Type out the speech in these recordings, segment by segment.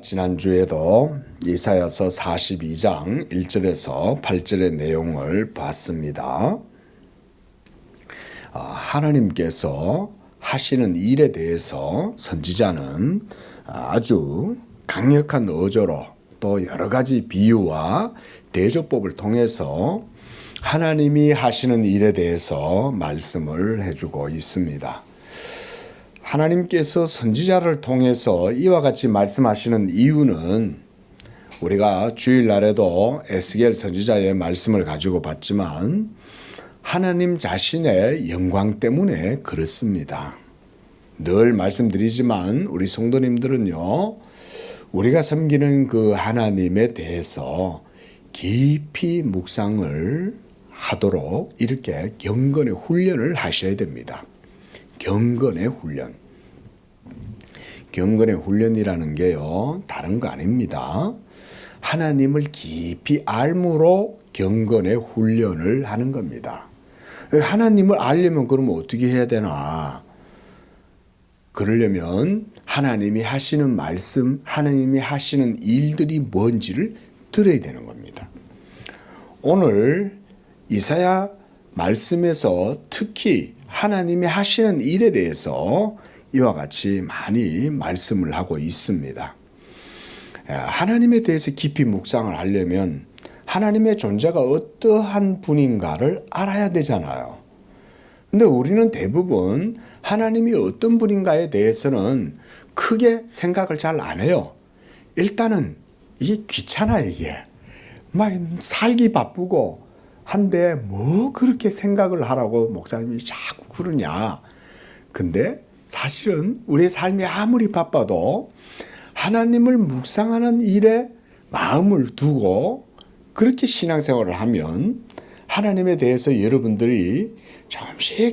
지난주에도 이사야서 42장 1절에서 8절의 내용을 봤습니다. 하나님께서 하시는 일에 대해서 선지자는 아주 강력한 어조로 또 여러 가지 비유와 대조법을 통해서 하나님이 하시는 일에 대해서 말씀을 해주고 있습니다. 하나님께서 선지자를 통해서 이와 같이 말씀하시는 이유는 우리가 주일날에도 에스겔 선지자의 말씀을 가지고 봤지만 하나님 자신의 영광 때문에 그렇습니다. 늘 말씀드리지만 우리 성도님들은요, 우리가 섬기는 그 하나님에 대해서 깊이 묵상을 하도록 이렇게 경건의 훈련을 하셔야 됩니다. 경건의 훈련. 경건의 훈련이라는 게요, 다른 거 아닙니다. 하나님을 깊이 알므로 경건의 훈련을 하는 겁니다. 하나님을 알려면 그러면 어떻게 해야 되나? 그러려면 하나님이 하시는 말씀, 하나님이 하시는 일들이 뭔지를 들어야 되는 겁니다. 오늘 이사야 말씀에서 특히 하나님이 하시는 일에 대해서 이와 같이 많이 말씀을 하고 있습니다. 하나님에 대해서 깊이 묵상을 하려면 하나님의 존재가 어떠한 분인가를 알아야 되잖아요. 근데 우리는 대부분 하나님이 어떤 분인가에 대해서는 크게 생각을 잘 안 해요. 일단은 이게 귀찮아, 이게. 막 살기 바쁘고 한데 뭐 그렇게 생각을 하라고 목사님이 자꾸 그러냐. 근데 사실은 우리의 삶이 아무리 바빠도 하나님을 묵상하는 일에 마음을 두고 그렇게 신앙생활을 하면 하나님에 대해서 여러분들이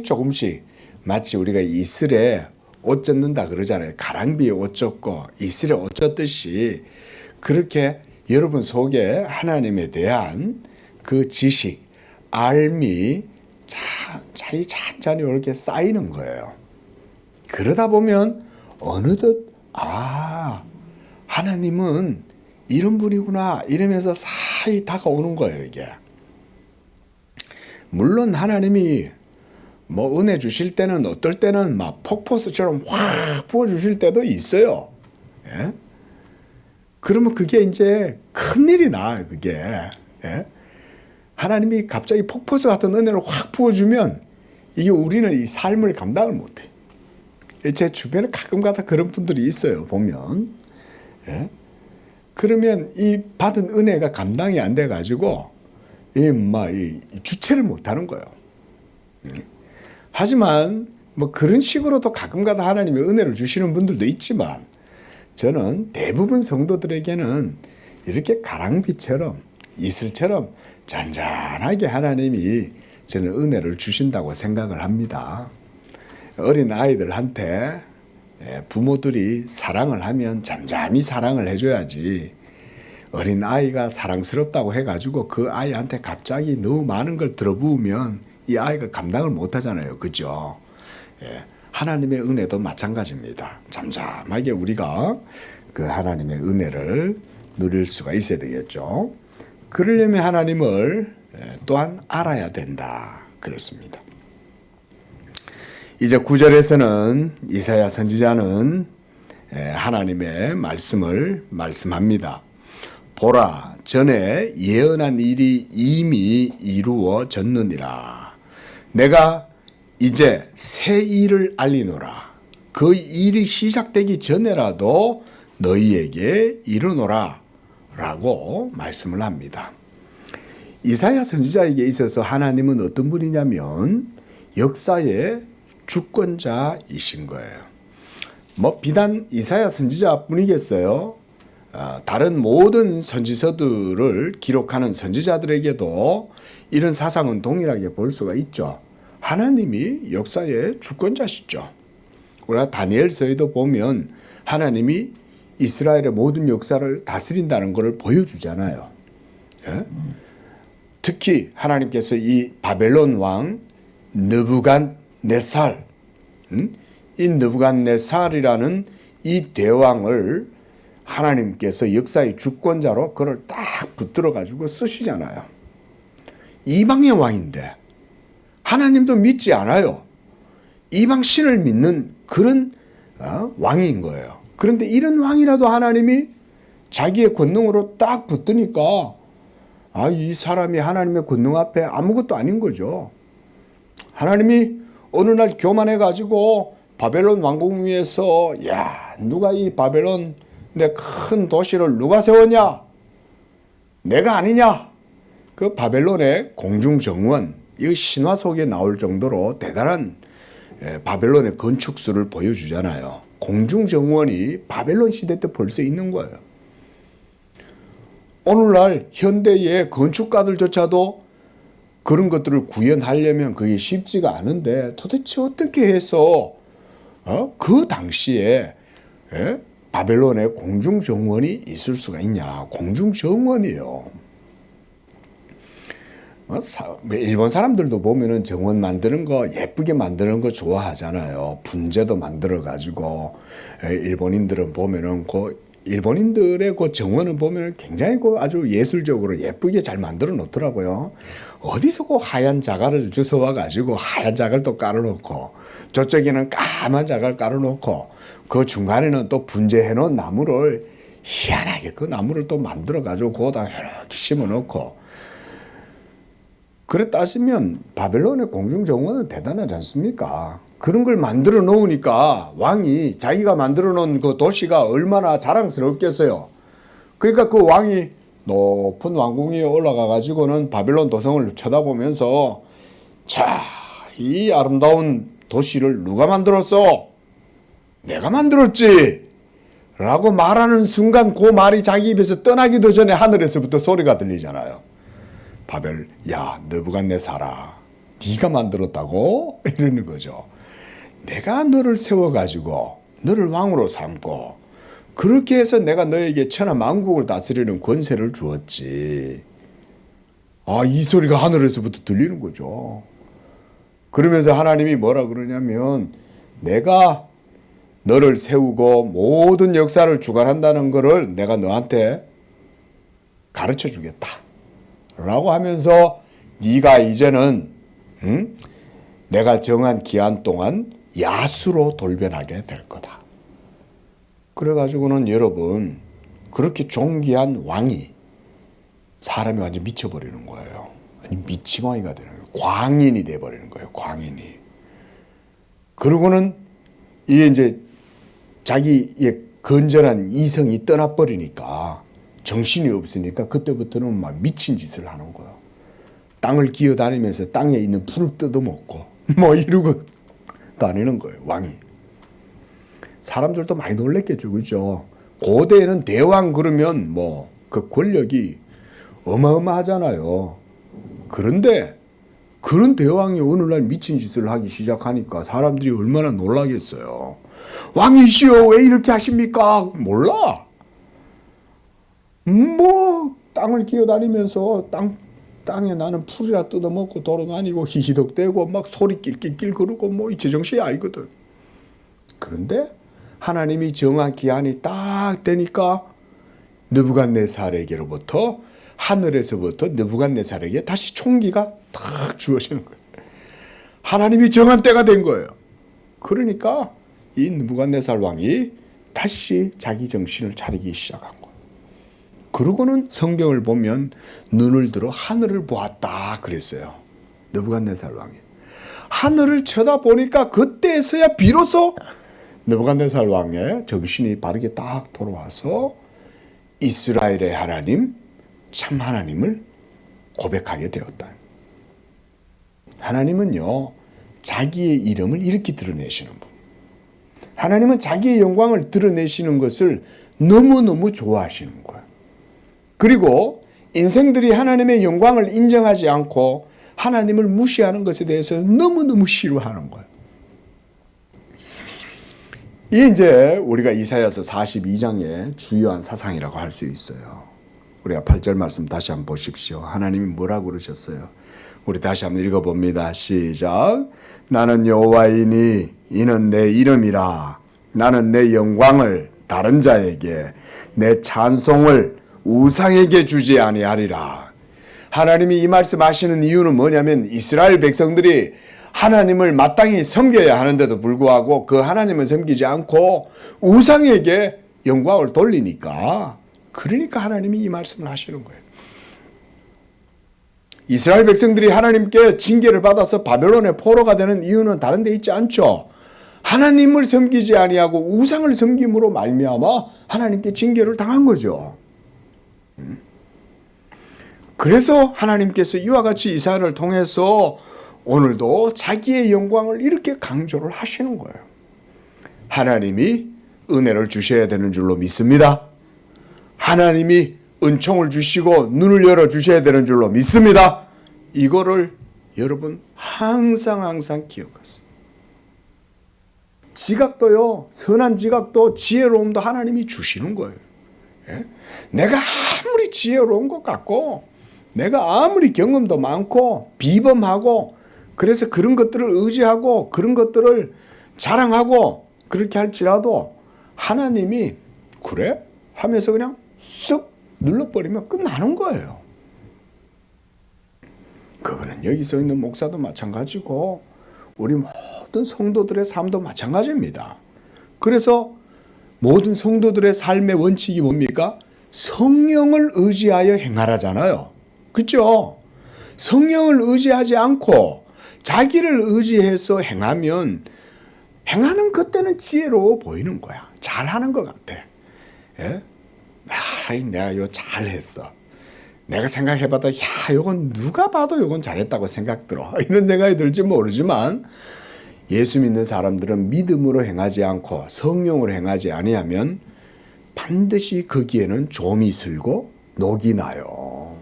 조금씩 마치 우리가 이슬에 옷 젖는다 그러잖아요. 가랑비에 옷 젖고 이슬에 옷 젖듯이 그렇게 여러분 속에 하나님에 대한 그 지식, 알미 찬찬히 이렇게 쌓이는 거예요. 그러다 보면 어느덧 하나님은 이런 분이구나 이러면서 사이 다가오는 거예요. 이게 물론 하나님이 뭐 은혜 주실 때는 어떨 때는 막 폭포수처럼 확 부어 주실 때도 있어요. 예? 그러면 그게 이제 큰일이 나요. 그게 하나님이 갑자기 폭포수 같은 은혜를 확 부어주면 이게 우리는 이 삶을 감당을 못해. 제 주변에 가끔가다 그런 분들이 있어요. 보면 그러면 이 받은 은혜가 감당이 안 돼가지고 이 주체를 못하는 거예요. 하지만 뭐 그런 식으로도 가끔가다 하나님의 은혜를 주시는 분들도 있지만 저는 대부분 성도들에게는 이렇게 가랑비처럼 이슬처럼 잔잔하게 하나님이 저는 은혜를 주신다고 생각을 합니다. 어린 아이들한테 부모들이 사랑을 하면 잠잠히 사랑을 해줘야지 어린 아이가 사랑스럽다고 해가지고 그 아이한테 갑자기 너무 많은 걸 들어부으면 이 아이가 감당을 못하잖아요. 그죠? 하나님의 은혜도 마찬가지입니다. 잠잠하게 우리가 그 하나님의 은혜를 누릴 수가 있어야 되겠죠. 그러려면 하나님을 또한 알아야 된다. 그렇습니다. 이제 9절에서는 이사야 선지자는 하나님의 말씀을 말씀합니다. 보라, 전에 예언한 일이 이미 이루어졌느니라. 내가 이제 새 일을 알리노라. 그 일이 시작되기 전에라도 너희에게 이르노라 라고 말씀을 합니다. 이사야 선지자에게 있어서 하나님은 어떤 분이냐면 역사의 주권자이신 거예요. 뭐 비단 이사야 선지자뿐이겠어요. 다른 모든 선지서들을 기록하는 선지자들에게도 이런 사상은 동일하게 볼 수가 있죠. 하나님이 역사의 주권자시죠. 우리가 다니엘서에도 보면 하나님이 이스라엘의 모든 역사를 다스린다는 것을 보여주잖아요. 특히 하나님께서 이 바벨론 왕 느부갓네살, 이 느부갓네살이라는 이 대왕을 하나님께서 역사의 주권자로 그를 딱 붙들어 가지고 쓰시잖아요. 이방의 왕인데 하나님도 믿지 않아요. 이방 신을 믿는 그런 왕인 거예요. 그런데 이런 왕이라도 하나님이 자기의 권능으로 딱 붙드니까 이 사람이 하나님의 권능 앞에 아무것도 아닌 거죠. 하나님이 어느 날 교만해 가지고 바벨론 왕궁 위에서 누가 이 바벨론 내 큰 도시를 누가 세웠냐? 내가 아니냐? 그 바벨론의 공중정원, 이 신화 속에 나올 정도로 대단한 바벨론의 건축수를 보여주잖아요. 공중정원이 바벨론 시대 때 벌써 있는 거예요. 오늘날 현대의 건축가들조차도 그런 것들을 구현하려면 그게 쉽지가 않은데 도대체 어떻게 해서 그 당시에 바벨론의 공중정원이 있을 수가 있냐. 공중정원이요. 일본 사람들도 보면은 정원 만드는 거 예쁘게 만드는 거 좋아하잖아요. 분재도 만들어 가지고 일본인들은 보면은 일본인들의 그 정원을 보면 굉장히 아주 예술적으로 예쁘게 잘 만들어 놓더라고요. 어디서 그 하얀 자갈을 주워와 가지고 하얀 자갈도 깔아놓고 저쪽에는 까만 자갈 깔아놓고 그 중간에는 또 분재해 놓은 나무를 희한하게 그 나무를 또 만들어 가지고 거기다 이렇게 심어 놓고 그래 따지면 바벨론의 공중정원은 대단하지 않습니까? 그런 걸 만들어 놓으니까 왕이 자기가 만들어 놓은 그 도시가 얼마나 자랑스럽겠어요. 그러니까 그 왕이 높은 왕궁 위에 올라가 가지고는 바벨론 도성을 쳐다보면서 자, 이 아름다운 도시를 누가 만들었어? 내가 만들었지! 라고 말하는 순간 그 말이 자기 입에서 떠나기도 전에 하늘에서부터 소리가 들리잖아요. 야, 느부갓네살아, 네가 만들었다고? 이러는 거죠. 내가 너를 세워가지고 너를 왕으로 삼고 그렇게 해서 내가 너에게 천하 만국을 다스리는 권세를 주었지. 이 소리가 하늘에서부터 들리는 거죠. 그러면서 하나님이 뭐라 그러냐면 내가 너를 세우고 모든 역사를 주관한다는 것을 내가 너한테 가르쳐 주겠다. 라고 하면서 네가 이제는 내가 정한 기한 동안 야수로 돌변하게 될 거다. 그래가지고는 여러분 그렇게 존귀한 왕이 사람이 완전 미쳐버리는 거예요. 미치광이가 되는 거예요. 광인이 돼버리는 거예요. 광인이. 그러고는 이게 이제 자기의 건전한 이성이 떠나버리니까 정신이 없으니까 그때부터는 막 미친 짓을 하는 거예요. 땅을 기어다니면서 땅에 있는 풀을 뜯어먹고 이러고 다니는 거예요. 왕이. 사람들도 많이 놀랬겠죠. 그죠? 고대에는 대왕 그러면 그 권력이 어마어마하잖아요. 그런데 그런 대왕이 오늘날 미친 짓을 하기 시작하니까 사람들이 얼마나 놀라겠어요. 왕이시여 왜 이렇게 하십니까? 몰라. 땅을 기어다니면서 땅에 나는 풀이라 뜯어먹고 돌아다니고 히히덕대고 막 소리 낄낄낄 그러고 제정신이 아니거든. 그런데 하나님이 정한 기한이 딱 되니까 느부갓네살에게로부터 하늘에서부터 느부갓네살에게 다시 총기가 딱 주어지는 거예요. 하나님이 정한 때가 된 거예요. 그러니까 이 느부갓네살 왕이 다시 자기 정신을 차리기 시작한 거예요. 그러고는 성경을 보면 눈을 들어 하늘을 보았다 그랬어요. 느부갓네살 왕이. 하늘을 쳐다보니까 그때서야 비로소 느부갓네살 왕의 정신이 바르게 딱 돌아와서 이스라엘의 하나님, 참 하나님을 고백하게 되었다. 하나님은요, 자기의 이름을 이렇게 드러내시는 분. 하나님은 자기의 영광을 드러내시는 것을 너무너무 좋아하시는 거예요. 그리고 인생들이 하나님의 영광을 인정하지 않고 하나님을 무시하는 것에 대해서 너무너무 싫어하는 거예요. 이게 이제 우리가 이사야서 42장의 주요한 사상이라고 할 수 있어요. 우리가 8절 말씀 다시 한번 보십시오. 하나님이 뭐라고 그러셨어요? 우리 다시 한번 읽어봅니다. 시작. 나는 여호와이니 이는 내 이름이라. 나는 내 영광을 다른 자에게 내 찬송을 우상에게 주지 아니하리라. 하나님이 이 말씀하시는 이유는 뭐냐면 이스라엘 백성들이 하나님을 마땅히 섬겨야 하는데도 불구하고 그 하나님을 섬기지 않고 우상에게 영광을 돌리니까, 그러니까 하나님이 이 말씀을 하시는 거예요. 이스라엘 백성들이 하나님께 징계를 받아서 바벨론의 포로가 되는 이유는 다른 데 있지 않죠. 하나님을 섬기지 아니하고 우상을 섬김으로 말미암아 하나님께 징계를 당한 거죠. 그래서 하나님께서 이와 같이 이사야를 통해서 오늘도 자기의 영광을 이렇게 강조를 하시는 거예요. 하나님이 은혜를 주셔야 되는 줄로 믿습니다. 하나님이 은총을 주시고 눈을 열어주셔야 되는 줄로 믿습니다. 이거를 여러분 항상 기억하세요. 지각도요, 선한 지각도 지혜로움도 하나님이 주시는 거예요. 예? 내가 아무리 지혜로운 것 같고 내가 아무리 경험도 많고 비범하고 그래서 그런 것들을 의지하고 그런 것들을 자랑하고 그렇게 할지라도 하나님이 그래? 하면서 그냥 쓱 눌러버리면 끝나는 거예요. 그거는 여기 서 있는 목사도 마찬가지고 우리 모든 성도들의 삶도 마찬가지입니다. 그래서 모든 성도들의 삶의 원칙이 뭡니까? 성령을 의지하여 행하라잖아요. 그렇죠? 성령을 의지하지 않고 자기를 의지해서 행하면 행하는 그때는 지혜로워 보이는 거야. 잘하는 것 같아. 예? 내가 이거 잘했어. 내가 생각해봐도 이건 누가 봐도 이건 잘했다고 생각 들어. 이런 생각이 들지 모르지만 예수 믿는 사람들은 믿음으로 행하지 않고 성령으로 행하지 아니하면 반드시 거기에는 좀이 슬고 녹이 나요.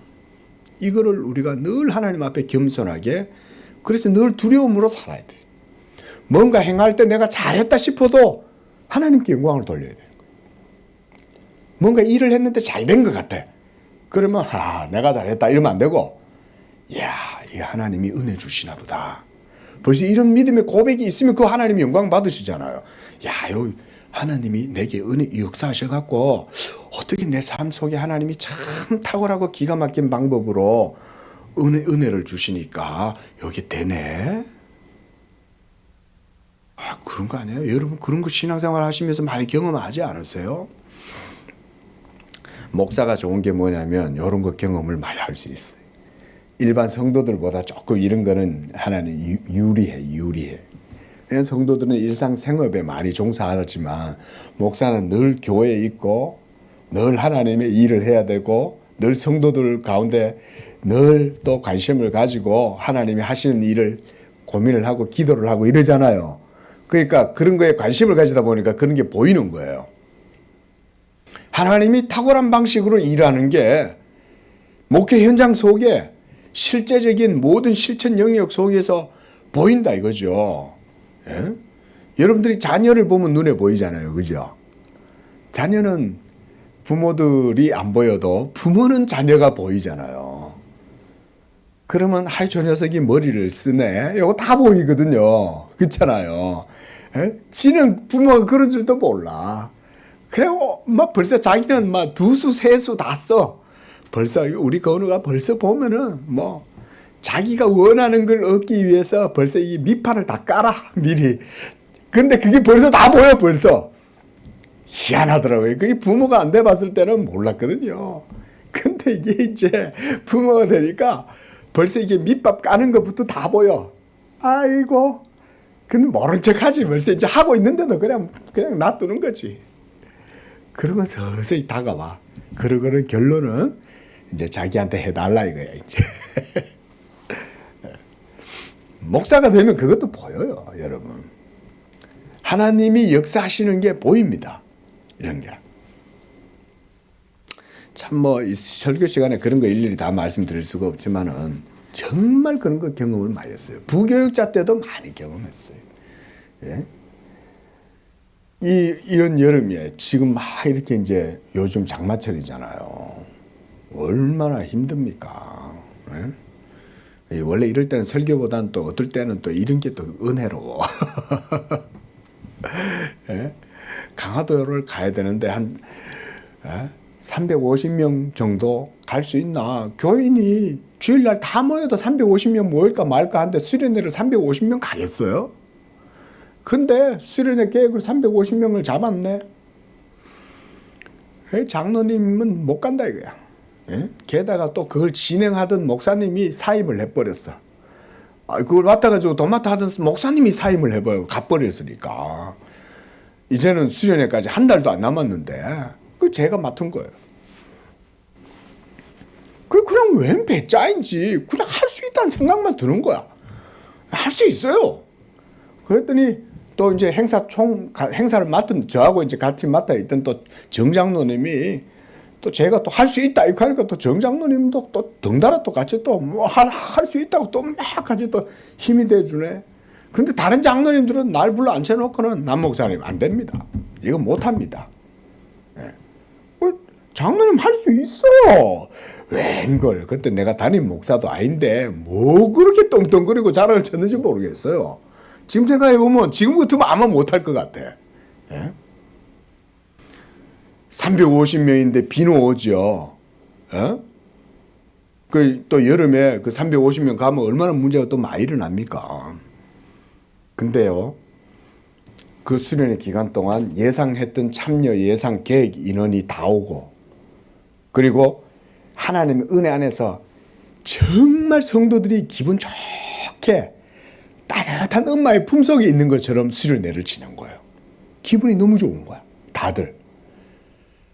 이거를 우리가 늘 하나님 앞에 겸손하게, 그래서 늘 두려움으로 살아야 돼요. 뭔가 행할 때 내가 잘했다 싶어도 하나님께 영광을 돌려야 돼요. 뭔가 일을 했는데 잘 된 것 같아. 그러면 내가 잘했다 이러면 안 되고, 이야, 이 하나님이 은혜 주시나 보다. 벌써 이런 믿음의 고백이 있으면 그 하나님이 영광 받으시잖아요. 요 하나님이 내게 은혜 역사하셔갖고 어떻게 내 삶 속에 하나님이 참 탁월하고 기가 막힌 방법으로 은혜를 주시니까 여기 되네. 그런 거 아니에요? 여러분 그런 거 신앙생활 하시면서 많이 경험하지 않으세요? 목사가 좋은 게 뭐냐면 이런 거 경험을 많이 할 수 있어요. 일반 성도들보다 조금 이런 거는 하나님 유리해. 성도들은 일상생업에 많이 종사하지만 목사는 늘 교회에 있고 늘 하나님의 일을 해야 되고 늘 성도들 가운데 늘 또 관심을 가지고 하나님이 하시는 일을 고민을 하고 기도를 하고 이러잖아요. 그러니까 그런 거에 관심을 가지다 보니까 그런 게 보이는 거예요. 하나님이 탁월한 방식으로 일하는 게 목회 현장 속에 실제적인 모든 실천 영역 속에서 보인다 이거죠. 예? 여러분들이 자녀를 보면 눈에 보이잖아요. 그죠? 자녀는 부모들이 안 보여도 부모는 자녀가 보이잖아요. 그러면 저 녀석이 머리를 쓰네. 이거 다 보이거든요. 그렇잖아요. 예? 지는 부모가 그런 줄도 몰라. 그리고 벌써 자기는 두수, 세수 다 써. 벌써 우리 건우가 벌써 보면은 자기가 원하는 걸 얻기 위해서 벌써 이 밑판을 다 깔아 미리. 근데 그게 벌써 다 보여 벌써. 희한하더라고요. 그게 부모가 안 돼 봤을 때는 몰랐거든요. 근데 이게 이제 부모가 되니까 벌써 이게 밑밥 까는 것부터 다 보여. 아이고. 근데 모른 척 하지. 벌써 이제 하고 있는데도 그냥 놔두는 거지. 그러면 서서히 다가와. 그러고는 결론은 이제 자기한테 해달라 이거야, 이제. 목사가 되면 그것도 보여요, 여러분. 하나님이 역사하시는 게 보입니다. 이런 게. 참 이 설교 시간에 그런 거 일일이 다 말씀드릴 수가 없지만은 정말 그런 거 경험을 많이 했어요. 부교육자 때도 많이 경험했어요. 예? 이런 여름에 지금 이렇게 이제 요즘 장마철이잖아요. 얼마나 힘듭니까? 예? 원래 이럴 때는 설교보다는 또 어떨 때는 또 이런 게 또 은혜로워. 예? 강화도를 가야 되는데 한 350명 정도 갈 수 있나? 교인이 주일날 다 모여도 350명 모일까 말까 하는데 수련회를 350명 가겠어요? 근데 수련회 계획을 350명을 잡았네. 장로님은 못 간다 이거야. 게다가 또 그걸 진행하던 목사님이 사임을 해버렸어. 그걸 맡아가지고 도맡아 하던 목사님이 사임을 해버려 가버렸으니까 이제는 수련회까지 한 달도 안 남았는데 그 제가 맡은 거예요. 그냥 웬 배짜인지 그냥 할 수 있다는 생각만 드는 거야. 할 수 있어요. 그랬더니 또 이제 행사를 맡은 저하고 이제 같이 맡아 있던 또 정장로님이 또 제가 또 할 수 있다 이렇게 하니까 또 정장로님도 또 덩달아 또 같이 또 뭐 할 수 있다고 또 막 같이 또 힘이 돼주네. 근데 다른 장로님들은 날 불러 앉혀놓고는 남 목사님 안 됩니다. 이거 못합니다. 장로님 할 수 있어요. 웬걸. 그때 내가 담임 목사도 아닌데 뭐 그렇게 떵떵거리고 자랑을 쳤는지 모르겠어요. 지금 생각해보면 지금 같으면 아마 못할 것 같아. 350명인데 비는 오죠. 또 여름에 그 350명 가면 얼마나 문제가 또 많이 일어납니까. 근데요, 그 수련회 기간 동안 예상했던 참여 예상 계획 인원이 다 오고, 그리고 하나님의 은혜 안에서 정말 성도들이 기분 좋게 따뜻한 엄마의 품속에 있는 것처럼 수련회를 지낸 거예요. 기분이 너무 좋은 거야. 다들.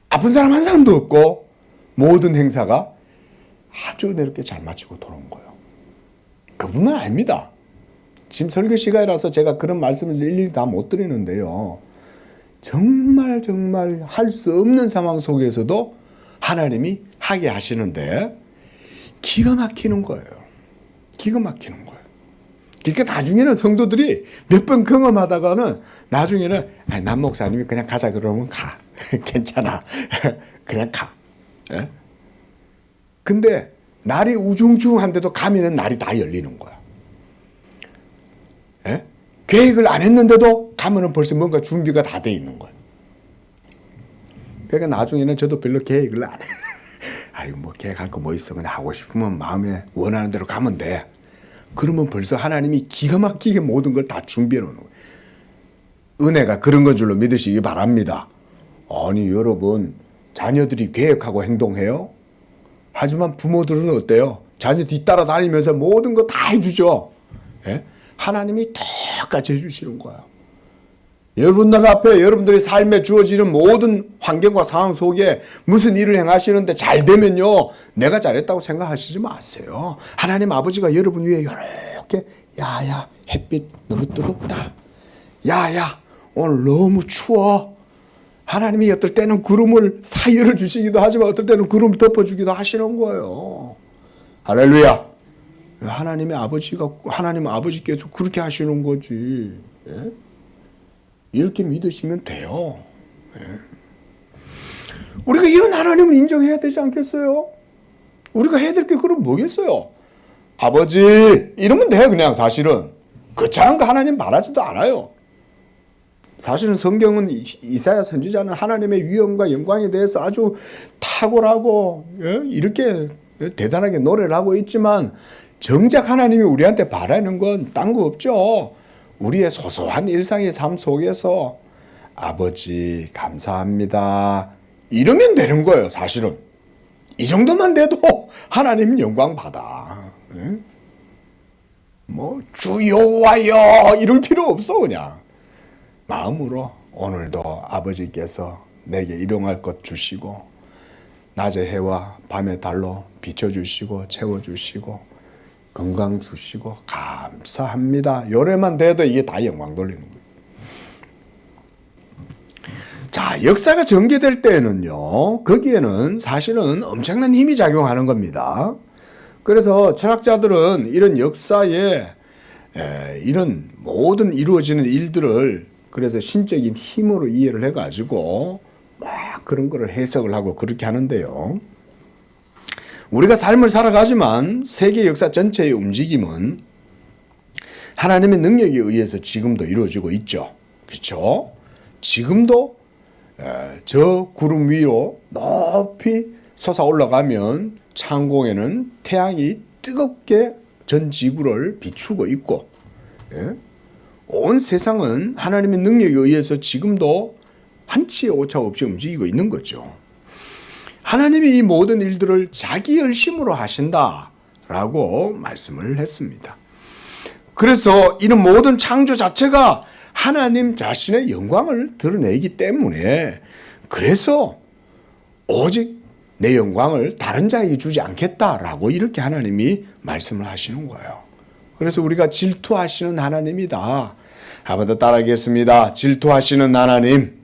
아픈 사람 한 사람도 없고 모든 행사가 아주 은혜롭게 잘 마치고 돌아온 거예요. 그뿐만 아닙니다. 지금 설교 시간이라서 제가 그런 말씀을 일일이 다 못 드리는데요. 정말 할 수 없는 상황 속에서도 하나님이 하게 하시는데 기가 막히는 거예요. 기가 막히는 거예요. 그러니까 나중에는 성도들이 몇 번 경험하다가는 나중에는 남 목사님이 그냥 가자 그러면 가. 괜찮아. 그냥 가. 근데 날이 우중충한데도 가면은 날이 다 열리는 거야. 계획을 안 했는데도 가면은 벌써 뭔가 준비가 다 돼 있는 거야. 그러니까 나중에는 저도 별로 계획을 안 해. 아이고 뭐 계획할 거 뭐 있어. 그냥 하고 싶으면 마음에 원하는 대로 가면 돼. 그러면 벌써 하나님이 기가 막히게 모든 걸 다 준비해 놓는 거예요. 은혜가 그런 건 줄로 믿으시기 바랍니다. 아니 여러분, 자녀들이 계획하고 행동해요? 하지만 부모들은 어때요? 자녀 뒤따라 다니면서 모든 거 다 해주죠. 하나님이 똑같이 해주시는 거야. 여러분들 앞에 여러분들의 삶에 주어지는 모든 환경과 상황 속에 무슨 일을 행하시는데 잘 되면요, 내가 잘했다고 생각하시지 마세요. 하나님 아버지가 여러분 위에 이렇게 야야 햇빛 너무 뜨겁다. 야야 오늘 너무 추워. 하나님이 어떨 때는 구름을 사이를 주시기도 하지만 어떨 때는 구름을 덮어주기도 하시는 거예요. 할렐루야. 하나님 아버지께서 그렇게 하시는 거지. 이렇게 믿으시면 돼요. 우리가 이런 하나님을 인정해야 되지 않겠어요? 우리가 해야 될 게 그럼 뭐겠어요? 아버지 이러면 돼. 그냥 사실은 거창한 거 하나님 말하지도 않아요. 사실은 성경은 이사야 선지자는 하나님의 위엄과 영광에 대해서 아주 탁월하고 이렇게 대단하게 노래를 하고 있지만 정작 하나님이 우리한테 바라는 건 딴 거 없죠. 우리의 소소한 일상의 삶 속에서 아버지 감사합니다 이러면 되는 거예요. 사실은 이 정도만 돼도 하나님 영광 받아. 뭐 주여와여 이럴 필요 없어. 그냥 마음으로 오늘도 아버지께서 내게 일용할 것 주시고 낮의 해와 밤의 달로 비춰주시고 채워주시고 건강 주시고 감사합니다. 요래만 돼도 이게 다 영광 돌리는 거예요. 자, 역사가 전개될 때는요, 거기에는 사실은 엄청난 힘이 작용하는 겁니다. 그래서 철학자들은 이런 역사에 이런 모든 이루어지는 일들을 그래서 신적인 힘으로 이해를 해가지고 막 그런 거를 해석을 하고 그렇게 하는데요. 우리가 삶을 살아가지만 세계 역사 전체의 움직임은 하나님의 능력에 의해서 지금도 이루어지고 있죠. 그렇죠? 지금도 저 구름 위로 높이 솟아 올라가면 창공에는 태양이 뜨겁게 전 지구를 비추고 있고, 온 세상은 하나님의 능력에 의해서 지금도 한치의 오차 없이 움직이고 있는 거죠. 하나님이 이 모든 일들을 자기 열심으로 하신다라고 말씀을 했습니다. 그래서 이런 모든 창조 자체가 하나님 자신의 영광을 드러내기 때문에, 그래서 오직 내 영광을 다른 자에게 주지 않겠다라고 이렇게 하나님이 말씀을 하시는 거예요. 그래서 우리가 질투하시는 하나님이다. 한번 더 따라하겠습니다. 질투하시는 하나님.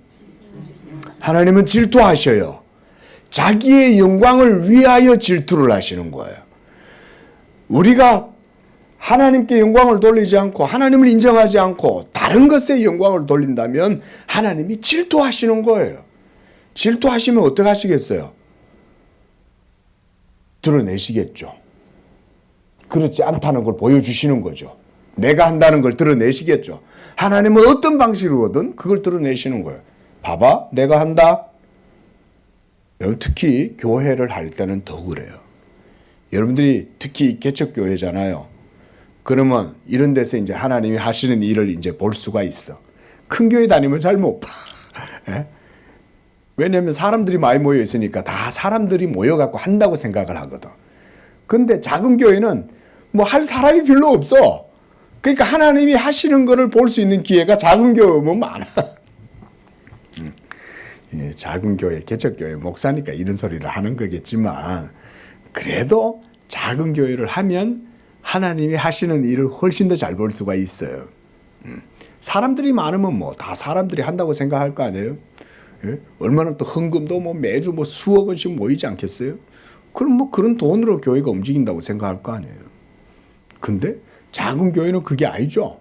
하나님은 질투하셔요. 자기의 영광을 위하여 질투를 하시는 거예요. 우리가 하나님께 영광을 돌리지 않고 하나님을 인정하지 않고 다른 것에 영광을 돌린다면 하나님이 질투하시는 거예요. 질투하시면 어떻게 하시겠어요? 드러내시겠죠. 그렇지 않다는 걸 보여주시는 거죠. 내가 한다는 걸 드러내시겠죠. 하나님은 어떤 방식으로든 그걸 드러내시는 거예요. 봐봐, 내가 한다. 특히 교회를 할 때는 더 그래요. 여러분들이 특히 개척교회잖아요. 그러면 이런 데서 이제 하나님이 하시는 일을 이제 볼 수가 있어. 큰 교회 다니면 잘 못 봐. 왜냐하면 사람들이 많이 모여 있으니까 다 사람들이 모여갖고 한다고 생각을 하거든. 근데 작은 교회는 뭐 할 사람이 별로 없어. 그러니까 하나님이 하시는 거를 볼 수 있는 기회가 작은 교회면 많아. 작은 교회, 개척교회 목사니까 이런 소리를 하는 거겠지만, 그래도 작은 교회를 하면 하나님이 하시는 일을 훨씬 더 잘 볼 수가 있어요. 사람들이 많으면 뭐 다 사람들이 한다고 생각할 거 아니에요? 얼마나 또 헌금도 뭐 매주 뭐 수억 원씩 모이지 않겠어요? 그럼 뭐 그런 돈으로 교회가 움직인다고 생각할 거 아니에요? 근데 작은 교회는 그게 아니죠.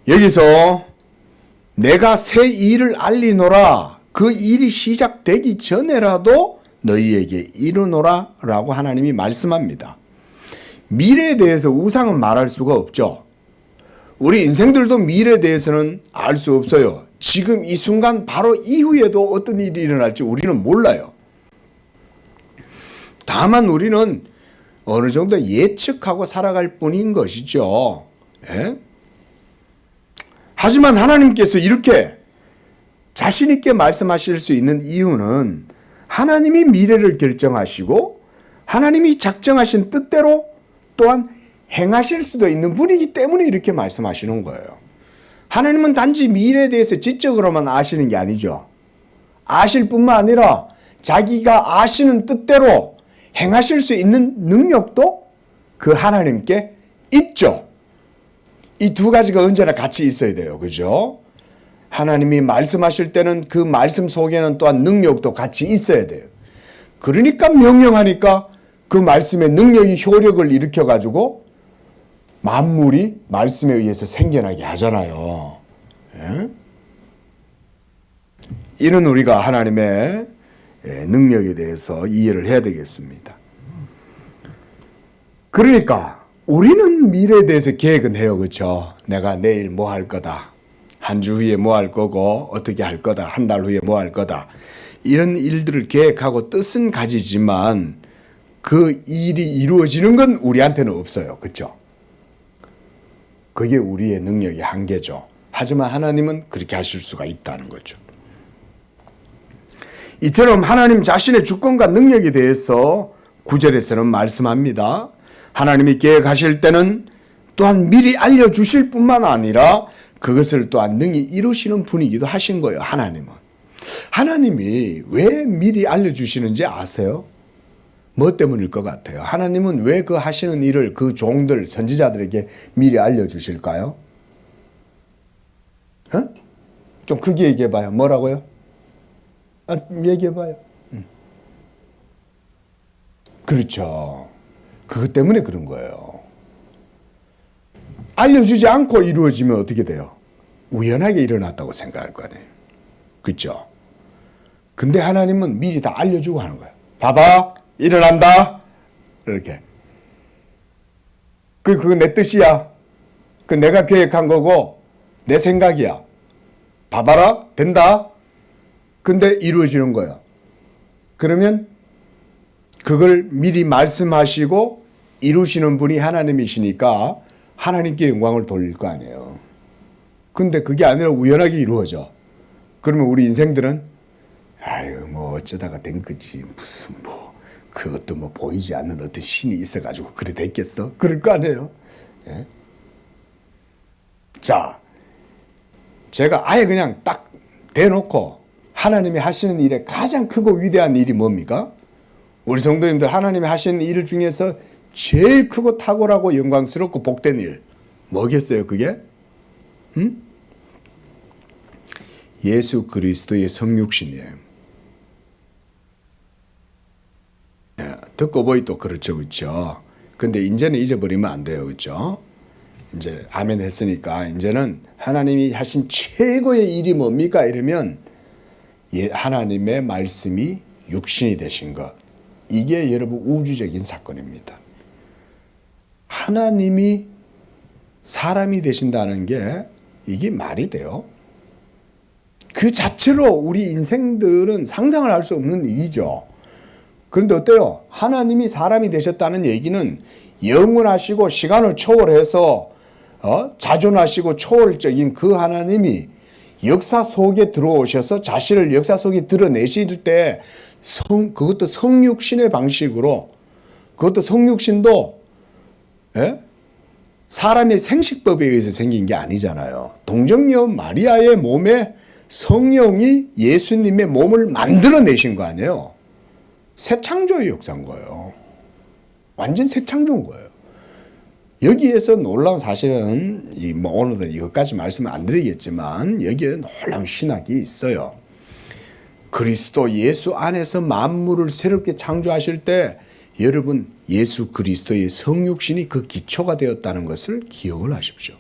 여기서 내가 새 일을 알리노라, 그 일이 시작되기 전에라도 너희에게 이르노라 라고 하나님이 말씀합니다. 미래에 대해서 우상은 말할 수가 없죠. 우리 인생들도 미래에 대해서는 알 수 없어요. 지금 이 순간 바로 이후에도 어떤 일이 일어날지 우리는 몰라요. 다만 우리는 어느 정도 예측하고 살아갈 뿐인 것이죠. 예? 하지만 하나님께서 이렇게 자신 있게 말씀하실 수 있는 이유는 하나님이 미래를 결정하시고 하나님이 작정하신 뜻대로 또한 행하실 수도 있는 분이기 때문에 이렇게 말씀하시는 거예요. 하나님은 단지 미래에 대해서 지적으로만 아시는 게 아니죠. 아실 뿐만 아니라 자기가 아시는 뜻대로 행하실 수 있는 능력도 그 하나님께 있죠. 이 두 가지가 언제나 같이 있어야 돼요. 그죠? 하나님이 말씀하실 때는 그 말씀 속에는 또한 능력도 같이 있어야 돼요. 그러니까 명령하니까 그 말씀의 능력이 효력을 일으켜가지고 만물이 말씀에 의해서 생겨나게 하잖아요. 예? 이는 우리가 하나님의 능력에 대해서 이해를 해야 되겠습니다. 그러니까 우리는 미래에 대해서 계획은 해요. 그렇죠? 내가 내일 뭐 할 거다. 한 주 후에 뭐 할 거고 어떻게 할 거다. 한 달 후에 뭐 할 거다. 이런 일들을 계획하고 뜻은 가지지만 그 일이 이루어지는 건 우리한테는 없어요. 그렇죠? 그게 우리의 능력의 한계죠. 하지만 하나님은 그렇게 하실 수가 있다는 거죠. 이처럼 하나님 자신의 주권과 능력에 대해서 9절에서는 말씀합니다. 하나님이 계획하실 때는 또한 미리 알려주실 뿐만 아니라 그것을 또한 능히 이루시는 분이기도 하신 거예요. 하나님은. 하나님이 왜 미리 알려주시는지 아세요? 뭐 때문일 것 같아요? 하나님은 왜 그 하시는 일을 그 종들, 선지자들에게 미리 알려주실까요? 좀 크게 얘기해봐요. 뭐라고요? 얘기해봐요. 그렇죠. 그것 때문에 그런 거예요. 알려주지 않고 이루어지면 어떻게 돼요? 우연하게 일어났다고 생각할 거 아니에요. 그렇죠? 근데 하나님은 미리 다 알려주고 하는 거예요. 봐봐, 일어난다. 이렇게. 그거 내 뜻이야. 그 내가 계획한 거고 내 생각이야. 봐봐라, 된다. 근데 이루어지는 거야. 그러면 그걸 미리 말씀하시고 이루시는 분이 하나님이시니까 하나님께 영광을 돌릴 거 아니에요. 근데 그게 아니라 우연하게 이루어져. 그러면 우리 인생들은 아유 뭐 어쩌다가 된 거지. 무슨 뭐 그것도 뭐 보이지 않는 어떤 신이 있어가지고 그래 됐겠어? 그럴 거 아니에요. 예? 자, 제가 아예 그냥 딱 대놓고 하나님이 하시는 일에 가장 크고 위대한 일이 뭡니까? 우리 성도님들 하나님이 하시는 일 중에서 제일 크고 탁월하고 영광스럽고 복된 일 뭐겠어요 그게? 응? 예수 그리스도의 성육신이에요. 듣고 보이 또 그렇죠, 그렇죠. 근데 이제는 잊어버리면 안 돼요, 그렇죠? 이제 아멘 했으니까 이제는 하나님이 하신 최고의 일이 뭡니까? 이러면 하나님의 말씀이 육신이 되신 것. 이게 여러분 우주적인 사건입니다. 하나님이 사람이 되신다는 게 이게 말이 돼요? 그 자체로 우리 인생들은 상상을 할 수 없는 일이죠. 그런데 어때요? 하나님이 사람이 되셨다는 얘기는 영원하시고 시간을 초월해서 자존하시고 초월적인 그 하나님이 역사 속에 들어오셔서 자신을 역사 속에 드러내실 때 그것도 성육신의 방식으로 그것도 성육신도 사람의 생식법에 의해서 생긴 게 아니잖아요. 동정녀 마리아의 몸에 성령이 예수님의 몸을 만들어내신 거 아니에요. 새 창조의 역사인 거예요. 완전 새 창조인 거예요. 여기에서 놀라운 사실은 뭐 오늘은 이것까지 말씀을 안 드리겠지만 여기에 놀라운 신학이 있어요. 그리스도 예수 안에서 만물을 새롭게 창조하실 때 여러분 예수 그리스도의 성육신이 그 기초가 되었다는 것을 기억을 하십시오.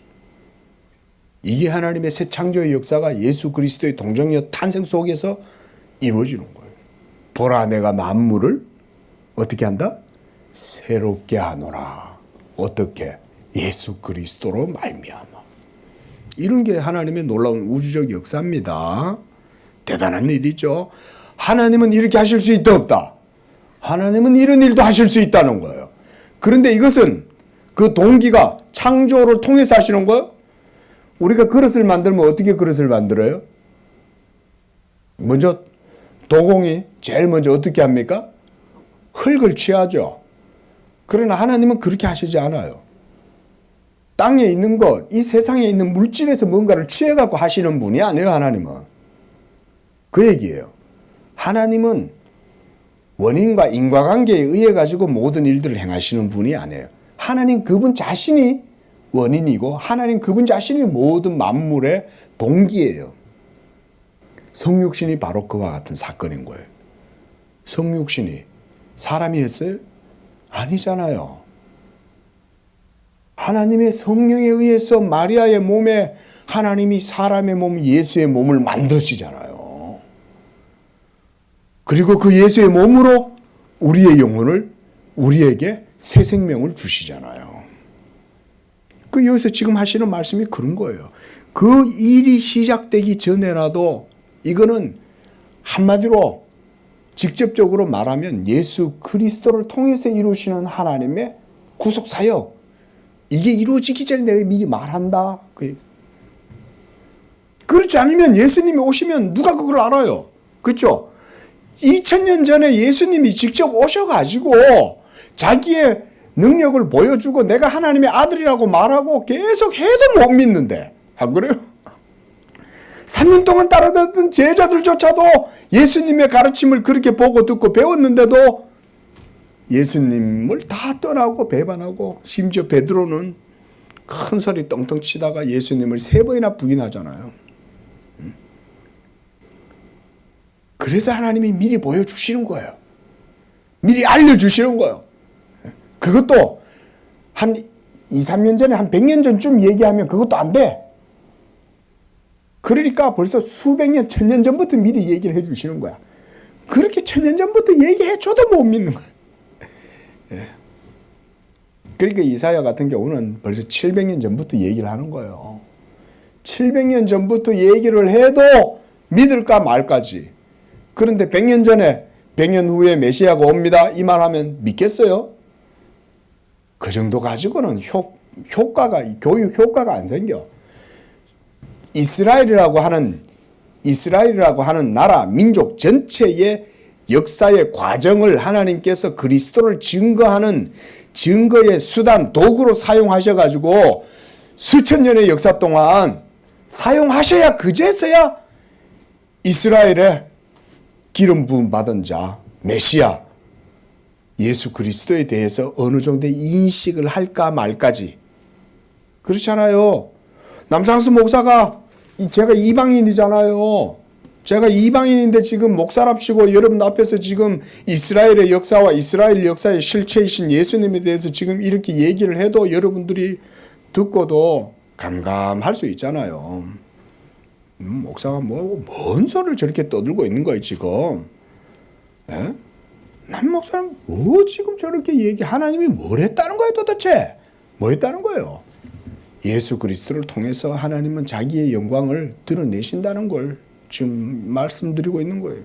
이게 하나님의 새 창조의 역사가 예수 그리스도의 동정녀 탄생 속에서 이루어지는 거예요. 보라 내가 만물을 어떻게 한다? 새롭게 하노라. 어떻게? 예수 그리스도로 말미암아. 이런 게 하나님의 놀라운 우주적 역사입니다. 대단한 일이죠. 하나님은 이렇게 하실 수 있다 없다? 하나님은 이런 일도 하실 수 있다는 거예요. 그런데 이것은 그 동기가 창조를 통해서 하시는 거예요. 우리가 그릇을 만들면 어떻게 그릇을 만들어요? 먼저 도공이 제일 먼저 어떻게 합니까? 흙을 취하죠. 그러나 하나님은 그렇게 하시지 않아요. 땅에 있는 것, 이 세상에 있는 물질에서 뭔가를 취해갖고 하시는 분이 아니에요, 하나님은. 그 얘기예요. 하나님은 원인과 인과관계에 의해 가지고 모든 일들을 행하시는 분이 아니에요. 하나님 그분 자신이 원인이고 하나님 그분 자신이 모든 만물의 동기예요. 성육신이 바로 그와 같은 사건인 거예요. 성육신이 사람이 했어요? 아니잖아요. 하나님의 성령에 의해서 마리아의 몸에 하나님이 사람의 몸 예수의 몸을 만드시잖아요. 그리고 그 예수의 몸으로 우리의 영혼을 우리에게 새 생명을 주시잖아요. 그 여기서 지금 하시는 말씀이 그런 거예요. 그 일이 시작되기 전에라도 이거는 한마디로 직접적으로 말하면 예수 그리스도를 통해서 이루시는 하나님의 구속 사역, 이게 이루어지기 전에 내가 미리 말한다. 그렇지 않으면 예수님이 오시면 누가 그걸 알아요? 그렇죠? 2000년 전에 예수님이 직접 오셔가지고 자기의 능력을 보여주고 내가 하나님의 아들이라고 말하고 계속 해도 못 믿는데, 안 그래요? 3년 동안 따라다녔던 제자들조차도 예수님의 가르침을 그렇게 보고 듣고 배웠는데도 예수님을 다 떠나고 배반하고, 심지어 베드로는 큰 소리 떵떵 치다가 예수님을 3번이나 부인하잖아요. 그래서 하나님이 미리 보여주시는 거예요. 미리 알려주시는 거예요. 그것도 한 2, 3년 전에 한 100년 전쯤 얘기하면 그것도 안 돼. 그러니까 벌써 수백 년, 1000년 전부터 미리 얘기를 해 주시는 거야. 그렇게 1000년 전부터 얘기해 줘도 못 믿는 거야. 예. 그러니까 이사야 같은 경우는 벌써 700년 전부터 얘기를 하는 거예요. 700년 전부터 얘기를 해도 믿을까 말까지. 그런데 100년 전에 100년 후에 메시아가 옵니다. 이 말하면 믿겠어요? 그 정도 가지고는 교육 효과가 안 생겨. 이스라엘이라고 하는 나라, 민족 전체의 역사의 과정을 하나님께서 그리스도를 증거하는 증거의 수단, 도구로 사용하셔가지고 수천 년의 역사 동안 사용하셔야 그제서야 이스라엘의 기름 부음 받은 자, 메시아, 예수 그리스도에 대해서 어느 정도의 인식을 할까 말까지. 그렇잖아요. 남상수 목사가 제가 이방인이잖아요. 제가 이방인인데 지금 목사랍시고 여러분 앞에서 지금 이스라엘의 역사와 이스라엘 역사의 실체이신 예수님에 대해서 지금 이렇게 얘기를 해도 여러분들이 듣고도 감감할 수 있잖아요. 목사가 뭔 소리를 저렇게 떠들고 있는 거예요 지금. 에? 남 목사는 지금 저렇게 하나님이 뭘 했다는 거예요 도대체? 뭐 했다는 거예요? 예수 그리스도를 통해서 하나님은 자기의 영광을 드러내신다는 걸 지금 말씀드리고 있는 거예요.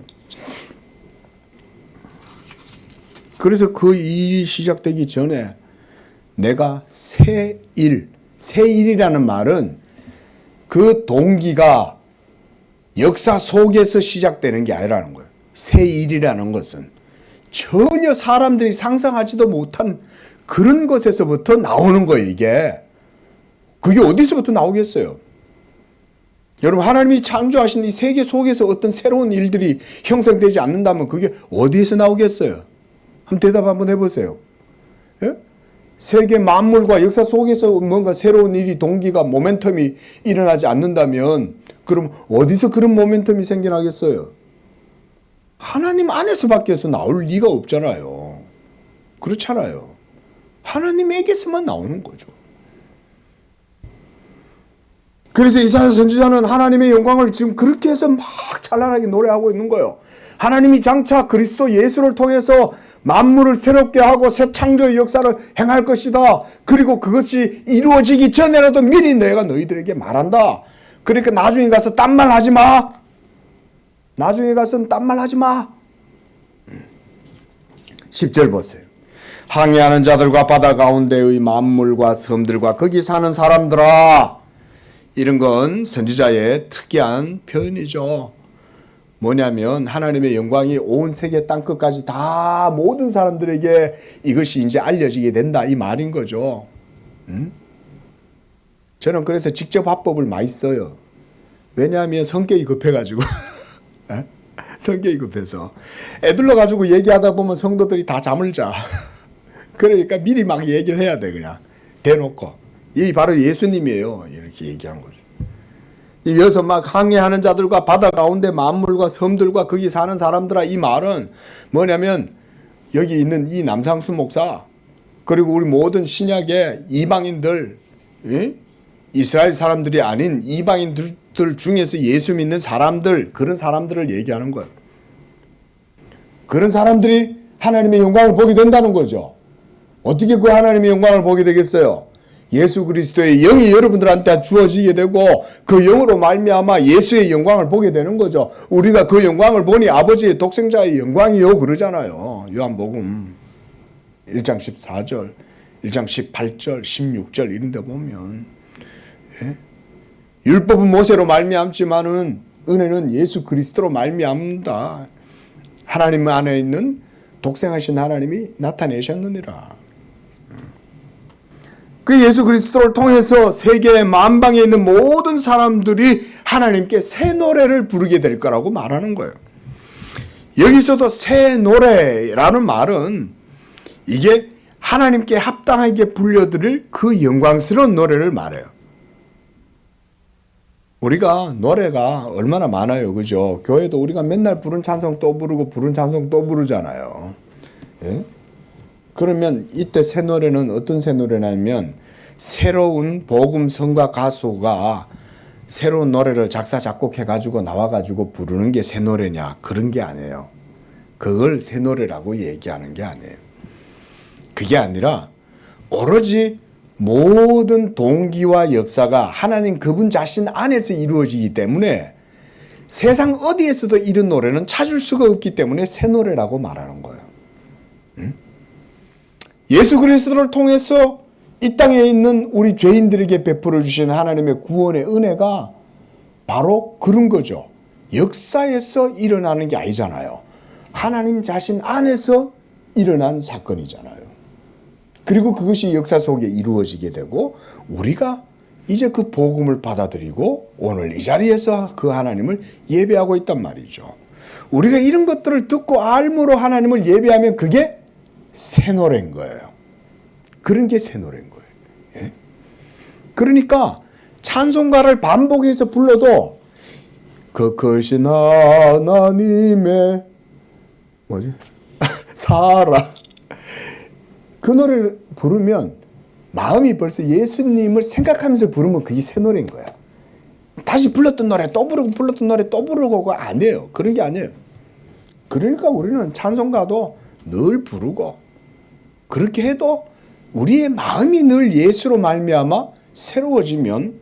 그래서 그 일이 시작되기 전에 내가 새 일이라는 말은 그 동기가 역사 속에서 시작되는 게 아니라는 거예요. 새 일이라는 것은 전혀 사람들이 상상하지도 못한 그런 것에서부터 나오는 거예요, 이게. 그게 어디서부터 나오겠어요? 여러분, 하나님이 창조하신 이 세계 속에서 어떤 새로운 일들이 형성되지 않는다면 그게 어디에서 나오겠어요? 한번 대답 한번 해보세요. 예? 세계 만물과 역사 속에서 뭔가 새로운 일이 동기가 모멘텀이 일어나지 않는다면 그럼 어디서 그런 모멘텀이 생겨나겠어요? 하나님 안에서밖에서 나올 리가 없잖아요. 그렇잖아요. 하나님에게서만 나오는 거죠. 그래서 이사야 선지자는 하나님의 영광을 지금 그렇게 해서 막 찬란하게 노래하고 있는 거예요. 하나님이 장차 그리스도 예수를 통해서 만물을 새롭게 하고 새 창조의 역사를 행할 것이다. 그리고 그것이 이루어지기 전에라도 미리 내가 너희들에게 말한다. 그러니까 나중에 가서 딴말 하지 마. 나중에 가서는 딴말 하지 마. 10절 보세요. 항해하는 자들과 바다 가운데의 만물과 섬들과 거기 사는 사람들아. 이런 건 선지자의 특이한 표현이죠. 뭐냐면 하나님의 영광이 온 세계 땅끝까지 다 모든 사람들에게 이것이 이제 알려지게 된다 이 말인 거죠. 저는 그래서 직접 화법을 많이 써요. 왜냐하면 성격이 급해가지고 성격이 급해서 애들러 가지고 얘기하다 보면 성도들이 다 잠을 자. 그러니까 미리 막 얘기를 해야 돼. 그냥 대놓고 이 바로 예수님이에요. 이렇게 얘기한 거죠. 여기서 막 항해하는 자들과 바다 가운데 만물과 섬들과 거기 사는 사람들아, 이 말은 뭐냐면 여기 있는 이 남상수 목사 그리고 우리 모든 신약의 이방인들, 이스라엘 사람들이 아닌 이방인들 중에서 예수 믿는 사람들, 그런 사람들을 얘기하는 거예요. 그런 사람들이 하나님의 영광을 보게 된다는 거죠. 어떻게 그 하나님의 영광을 보게 되겠어요? 예수 그리스도의 영이 여러분들한테 주어지게 되고 그 영으로 말미암아 예수의 영광을 보게 되는 거죠. 우리가 그 영광을 보니 아버지의 독생자의 영광이요 그러잖아요. 요한복음 1장 14절, 1장 18절, 16절 이런 데 보면 율법은 모세로 말미암지만은 은혜는 예수 그리스도로 말미암다. 하나님 안에 있는 독생하신 하나님이 나타내셨느니라. 그 예수 그리스도를 통해서 세계 만방에 있는 모든 사람들이 하나님께 새 노래를 부르게 될 거라고 말하는 거예요. 여기서도 새 노래라는 말은 이게 하나님께 합당하게 불려드릴 그 영광스러운 노래를 말해요. 우리가 노래가 얼마나 많아요. 그죠? 교회도 우리가 맨날 부른 찬송 또 부르고 부른 찬송 또 부르잖아요. 예? 그러면 이때 새 노래는 어떤 새 노래냐면 새로운 복음성가 가수가 새로운 노래를 작사 작곡해가지고 나와가지고 부르는 게 새 노래냐 그런 게 아니에요. 그걸 새 노래라고 얘기하는 게 아니에요. 그게 아니라 오로지 모든 동기와 역사가 하나님 그분 자신 안에서 이루어지기 때문에 세상 어디에서도 이런 노래는 찾을 수가 없기 때문에 새 노래라고 말하는 거예요. 예수 그리스도를 통해서 이 땅에 있는 우리 죄인들에게 베풀어 주신 하나님의 구원의 은혜가 바로 그런 거죠. 역사에서 일어나는 게 아니잖아요. 하나님 자신 안에서 일어난 사건이잖아요. 그리고 그것이 역사 속에 이루어지게 되고 우리가 이제 그 복음을 받아들이고 오늘 이 자리에서 그 하나님을 예배하고 있단 말이죠. 우리가 이런 것들을 듣고 알므로 하나님을 예배하면 그게 새 노래인 거예요. 그런 게 새 노래인 거예요. 예? 그러니까 찬송가를 반복해서 불러도 그 크신 하나님의 뭐지? 사랑 그 노래를 부르면 마음이 벌써 예수님을 생각하면서 부르면 그게 새 노래인 거야. 다시 불렀던 노래 또 부르고 불렀던 노래 또 부르고 그거 아니에요. 그런 게 아니에요. 그러니까 우리는 찬송가도 늘 부르고 그렇게 해도 우리의 마음이 늘 예수로 말미암아 새로워지면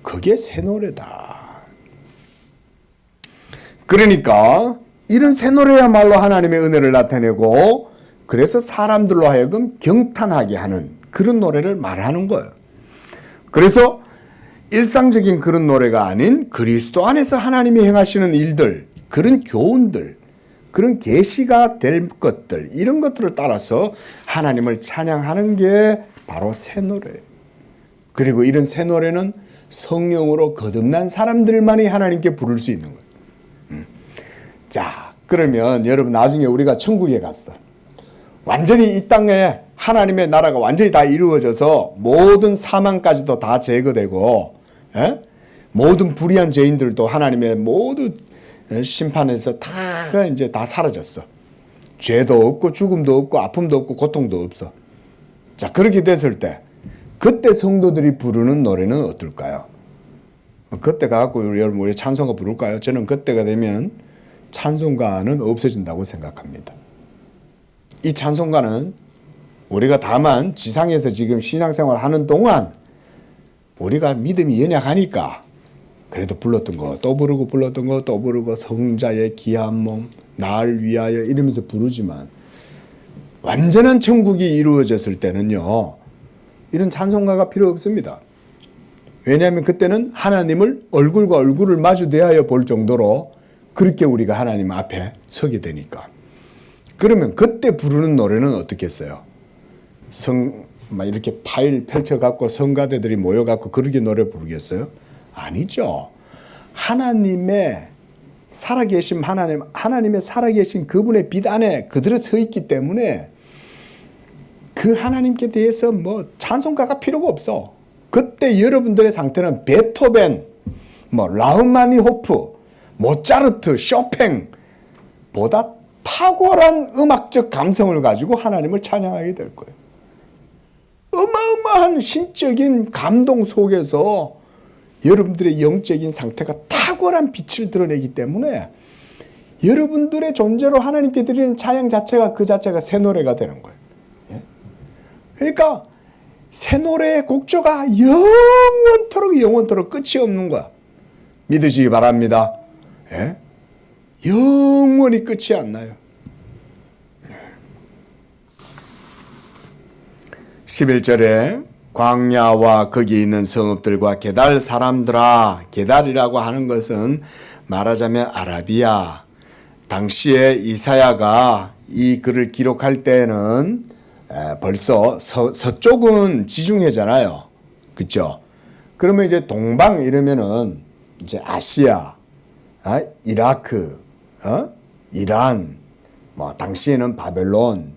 그게 새 노래다. 그러니까 이런 새 노래야말로 하나님의 은혜를 나타내고 그래서 사람들로 하여금 경탄하게 하는 그런 노래를 말하는 거예요. 그래서 일상적인 그런 노래가 아닌 그리스도 안에서 하나님이 행하시는 일들, 그런 교훈들, 그런 계시가 될 것들, 이런 것들을 따라서 하나님을 찬양하는 게 바로 새 노래예요. 그리고 이런 새 노래는 성령으로 거듭난 사람들만이 하나님께 부를 수 있는 거예요. 자, 그러면 여러분 나중에 우리가 천국에 갔어. 완전히 이 땅에 하나님의 나라가 완전히 다 이루어져서 모든 사망까지도 다 제거되고, 모든 불의한 죄인들도 하나님의 모두 심판에서 다 이제 다 사라졌어. 죄도 없고 죽음도 없고 아픔도 없고 고통도 없어. 자, 그렇게 됐을 때 그때 성도들이 부르는 노래는 어떨까요? 그때 가갖고 여러분 우리 찬송가 부를까요? 저는 그때가 되면 찬송가는 없어진다고 생각합니다. 이 찬송가는 우리가 다만 지상에서 지금 신앙생활 하는 동안 우리가 믿음이 연약하니까 그래도 불렀던 거 또 부르고 불렀던 거 또 부르고 성자의 귀한 몸 날 위하여 이러면서 부르지만 완전한 천국이 이루어졌을 때는요 이런 찬송가가 필요 없습니다. 왜냐하면 그때는 하나님을 얼굴과 얼굴을 마주 대하여 볼 정도로 그렇게 우리가 하나님 앞에 서게 되니까. 그러면 그때 부르는 노래는 어떻겠어요? 막 이렇게 파일 펼쳐갖고 성가대들이 모여갖고 그렇게 노래 부르겠어요? 아니죠. 하나님의 살아계신 하나님의 살아계신 그분의 빛 안에 그들은 서 있기 때문에 그 하나님께 대해서 뭐 찬송가가 필요가 없어. 그때 여러분들의 상태는 베토벤, 뭐 라흐마니노프, 모차르트, 쇼팽보다 탁월한 음악적 감성을 가지고 하나님을 찬양하게 될 거예요. 어마어마한 신적인 감동 속에서 여러분들의 영적인 상태가 탁월한 빛을 드러내기 때문에 여러분들의 존재로 하나님께 드리는 찬양 자체가 그 자체가 새 노래가 되는 거예요. 그러니까 새 노래의 곡조가 영원토록 끝이 없는 거야. 믿으시기 바랍니다. 영원히 끝이 안 나요. 11절에 광야와 거기 있는 성읍들과 게달 사람들아, 게달이라고 하는 것은 말하자면 아라비아. 당시에 이사야가 이 글을 기록할 때는 벌써 서쪽은 지중해잖아요. 그렇죠? 그러면 이제 동방 이러면은 이제 아시아, 이라크, 이란, 뭐 당시에는 바벨론,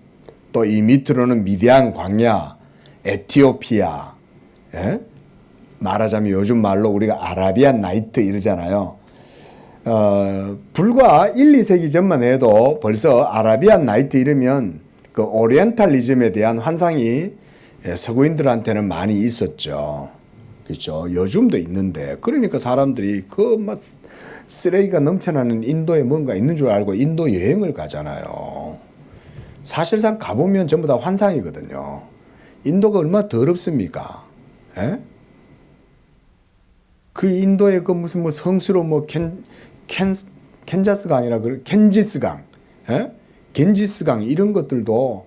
또 이 밑으로는 미디안 광야, 에티오피아, 말하자면 요즘 말로 우리가 아라비안 나이트 이러잖아요. 불과 1, 2세기 전만 해도 벌써 아라비안 나이트 이러면 그 오리엔탈리즘에 대한 환상이 서구인들한테는 많이 있었죠. 그렇죠. 요즘도 있는데 그러니까 사람들이 그 막 쓰레기가 넘쳐나는 인도에 뭔가 있는 줄 알고 인도 여행을 가잖아요. 사실상 가보면 전부 다 환상이거든요. 인도가 얼마나 더럽습니까? 예? 그 인도의 그 무슨 뭐 성수로 뭐 캔자스가 아니라 겐지스강, 예? 겐지스강 이런 것들도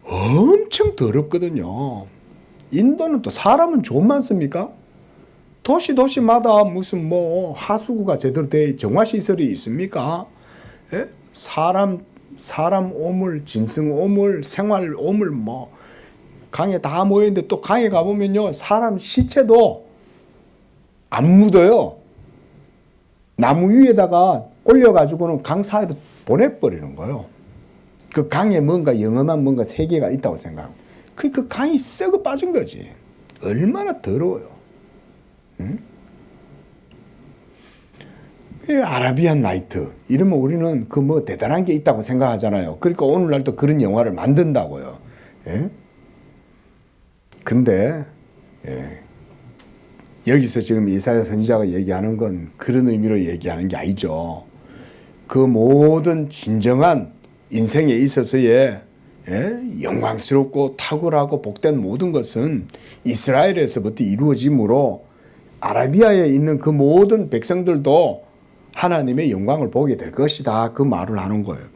엄청 더럽거든요. 인도는 또 사람은 좀 많습니까? 도시마다 무슨 뭐 하수구가 제대로 된 정화시설이 있습니까? 예? 사람 오물, 짐승 오물, 생활 오물 뭐 강에 다 모여있는데 또 강에 가보면요 사람 시체도 안 묻어요. 나무 위에다가 올려가지고는 강 사이로 보내버리는 거예요. 그 강에 뭔가 영험한 뭔가 세계가 있다고 생각하고 그 강이 썩어 빠진 거지. 얼마나 더러워요. 응? 아라비안 나이트 이러면 우리는 그 뭐 대단한 게 있다고 생각하잖아요. 그러니까 오늘날도 그런 영화를 만든다고요. 예? 근데 여기서 지금 이사야 선지자가 얘기하는 건 그런 의미로 얘기하는 게 아니죠. 그 모든 진정한 인생에 있어서의 영광스럽고 탁월하고 복된 모든 것은 이스라엘에서부터 이루어지므로 아라비아에 있는 그 모든 백성들도 하나님의 영광을 보게 될 것이다. 그 말을 하는 거예요.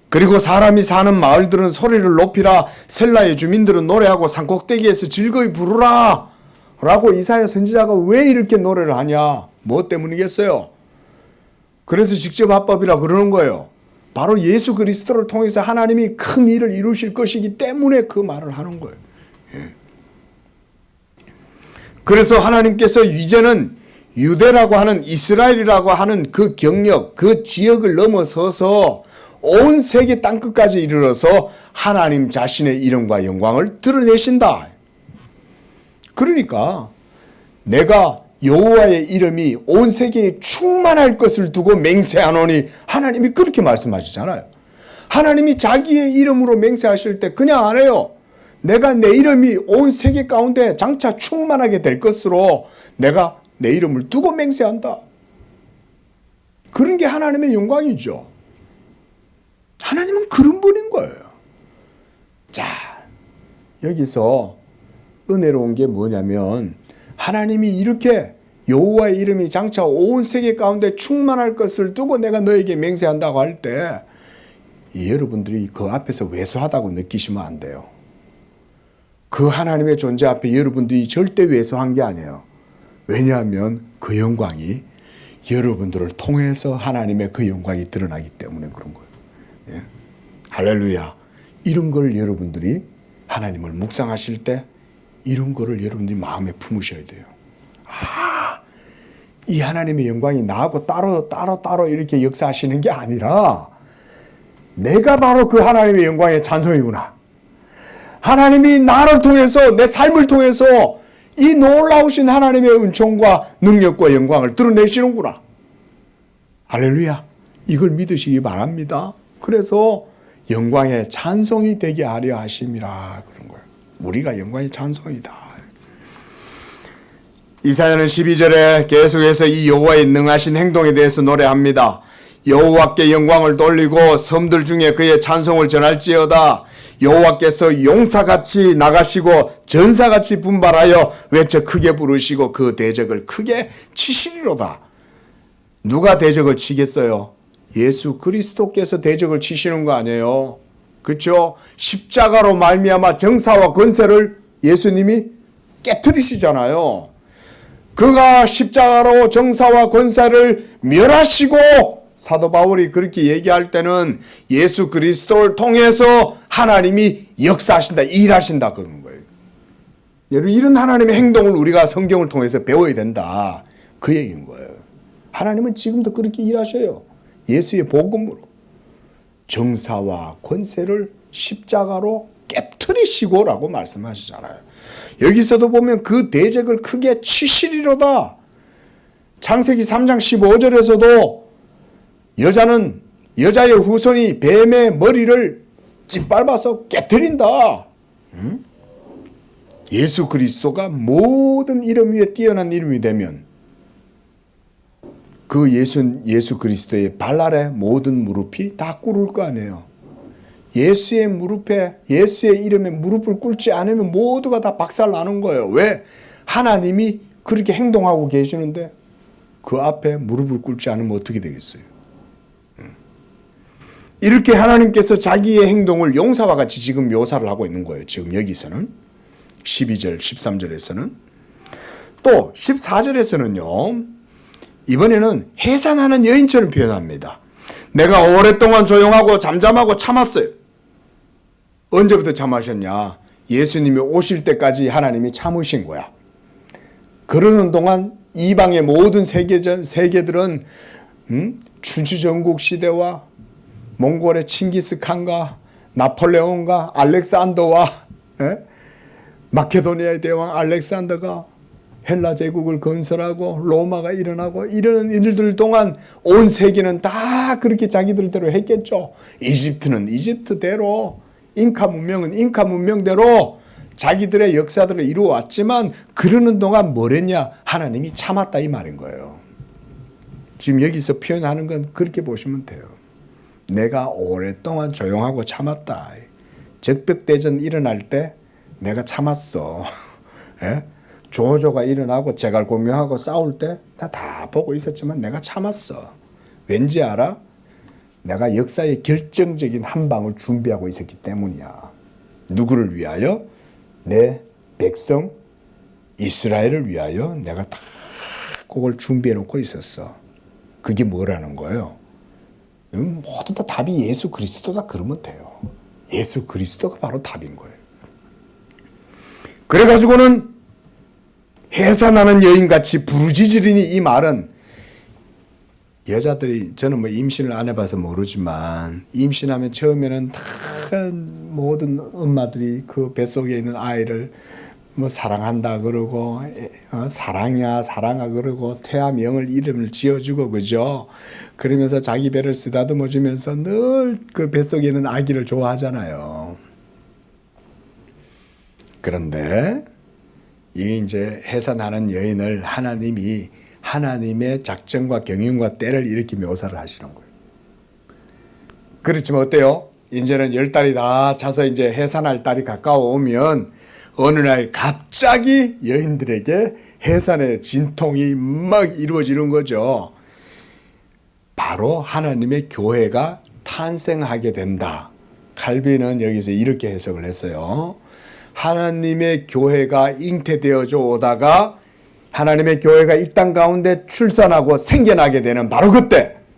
그리고 사람이 사는 마을들은 소리를 높이라, 셀라의 주민들은 노래하고 산꼭대기에서 즐거이 부르라 라고 이사야 선지자가 왜 이렇게 노래를 하냐? 뭐 때문이겠어요? 그래서 직접 합법이라 그러는 거예요. 바로 예수 그리스도를 통해서 하나님이 큰 일을 이루실 것이기 때문에 그 말을 하는 거예요. 그래서 하나님께서 이제는 유대라고 하는 이스라엘이라고 하는 그 경력, 그 지역을 넘어서서 온 세계 땅끝까지 이르러서 하나님 자신의 이름과 영광을 드러내신다. 그러니까 내가 여호와의 이름이 온 세계에 충만할 것을 두고 맹세하노니 하나님이 그렇게 말씀하시잖아요. 하나님이 자기의 이름으로 맹세하실 때 그냥 안 해요. 내가 내 이름이 온 세계 가운데 장차 충만하게 될 것으로 내가 내 이름을 두고 맹세한다. 그런 게 하나님의 영광이죠. 하나님은 그런 분인 거예요. 자, 여기서 은혜로운 게 뭐냐면 하나님이 이렇게 여호와의 이름이 장차 온 세계 가운데 충만할 것을 두고 내가 너에게 맹세한다고 할 때 여러분들이 그 앞에서 왜소하다고 느끼시면 안 돼요. 그 하나님의 존재 앞에 여러분들이 절대 왜소한 게 아니에요. 왜냐하면 그 영광이 여러분들을 통해서 하나님의 그 영광이 드러나기 때문에 그런 거예요. 예? 할렐루야. 이런 걸 여러분들이 하나님을 묵상하실 때 이런 거를 여러분들이 마음에 품으셔야 돼요. 아, 이 하나님의 영광이 나하고 따로 이렇게 역사하시는 게 아니라 내가 바로 그 하나님의 영광의 찬송이구나. 하나님이 나를 통해서 내 삶을 통해서 이 놀라우신 하나님의 은총과 능력과 영광을 드러내시는구나. 할렐루야. 이걸 믿으시기 바랍니다. 그래서 영광의 찬송이 되게 하려 하심이라 그런 거예요. 우리가 영광의 찬송이다. 이사야는 12절에 계속해서 이 여호와의 능하신 행동에 대해서 노래합니다. 여호와께 영광을 돌리고 섬들 중에 그의 찬송을 전할지어다. 여호와께서 용사같이 나가시고 전사같이 분발하여 외쳐 크게 부르시고 그 대적을 크게 치시리로다. 누가 대적을 치겠어요? 예수 그리스도께서 대적을 치시는 거 아니에요? 그렇죠? 십자가로 말미암아 정사와 권세를 예수님이 깨트리시잖아요. 그가 십자가로 정사와 권세를 멸하시고 사도 바울이 그렇게 얘기할 때는 예수 그리스도를 통해서 하나님이 역사하신다, 일하신다 그런 거예요. 여러분 이런 하나님의 행동을 우리가 성경을 통해서 배워야 된다 그 얘기인 거예요. 하나님은 지금도 그렇게 일하셔요. 예수의 복음으로 정사와 권세를 십자가로 깨트리시고 라고 말씀하시잖아요. 여기서도 보면 그 대적을 크게 치시리로다. 창세기 3장 15절에서도 여자의 후손이 뱀의 머리를 짓밟아서 깨트린다. 예수 그리스도가 모든 이름 위에 뛰어난 이름이 되면 그 예수 그리스도의 발 아래 모든 무릎이 다 꿇을 거 아니에요. 예수의 무릎에, 예수의 이름에 무릎을 꿇지 않으면 모두가 다 박살나는 거예요. 왜? 하나님이 그렇게 행동하고 계시는데 그 앞에 무릎을 꿇지 않으면 어떻게 되겠어요? 이렇게 하나님께서 자기의 행동을 용사와 같이 지금 묘사를 하고 있는 거예요. 지금 여기서는 12절, 13절에서는 또 14절에서는요. 이번에는 해산하는 여인처럼 표현합니다. 내가 오랫동안 조용하고 잠잠하고 참았어요. 언제부터 참으셨냐? 예수님이 오실 때까지 하나님이 참으신 거야. 그러는 동안 이방의 모든 세계들은 추주전국 시대와 몽골의 칭기스칸과 나폴레온과 알렉산더와 마케도니아의 대왕 알렉산더가 헬라 제국을 건설하고 로마가 일어나고 이러는 일들 동안 온 세계는 다 그렇게 자기들대로 했겠죠. 이집트는 이집트대로, 잉카 문명은 잉카 문명대로 자기들의 역사들을 이루어왔지만 그러는 동안 뭘 했냐? 하나님이 참았다 이 말인 거예요. 지금 여기서 표현하는 건 그렇게 보시면 돼요. 내가 오랫동안 조용하고 참았다. 적벽대전 일어날 때 내가 참았어. 예? 조조가 일어나고 제갈공명하고 싸울 때 다 보고 있었지만 내가 참았어. 왠지 알아? 내가 역사의 결정적인 한 방을 준비하고 있었기 때문이야. 누구를 위하여? 내 백성 이스라엘을 위하여 내가 다 그걸 준비해 놓고 있었어. 그게 뭐라는 거예요? 모두 다 답이 예수 그리스도다 그러면 돼요. 예수 그리스도가 바로 답인 거예요. 그래가지고는 해산하는 여인같이 부르짖으리니 이 말은 여자들이 저는 뭐 임신을 안 해봐서 모르지만 임신하면 처음에는 다 모든 엄마들이 그 뱃속에 있는 아이를 뭐 사랑한다 그러고 사랑이야 사랑아 그러고 태아명을 이름을 지어주고 그죠. 그러면서 자기 배를 쓰다듬어 주면서 늘 그 뱃속에 있는 아기를 좋아하잖아요. 그런데 이게 이제 해산하는 여인을 하나님이 하나님의 작정과 경영과 때를 이렇게 묘사를 하시는 거예요. 그렇지만 어때요? 이제는 10달이 다 차서 이제 해산할 달이 가까워오면 어느 날 갑자기 여인들에게 해산의 진통이 막 이루어지는 거죠. 바로 하나님의 교회가 탄생하게 된다. 칼빈은 여기서 이렇게 해석을 했어요. 하나님의 교회가 잉태되어져 오다가 하나님의 교회가 이 땅 가운데 출산하고 생겨나게 되는 바로 그때가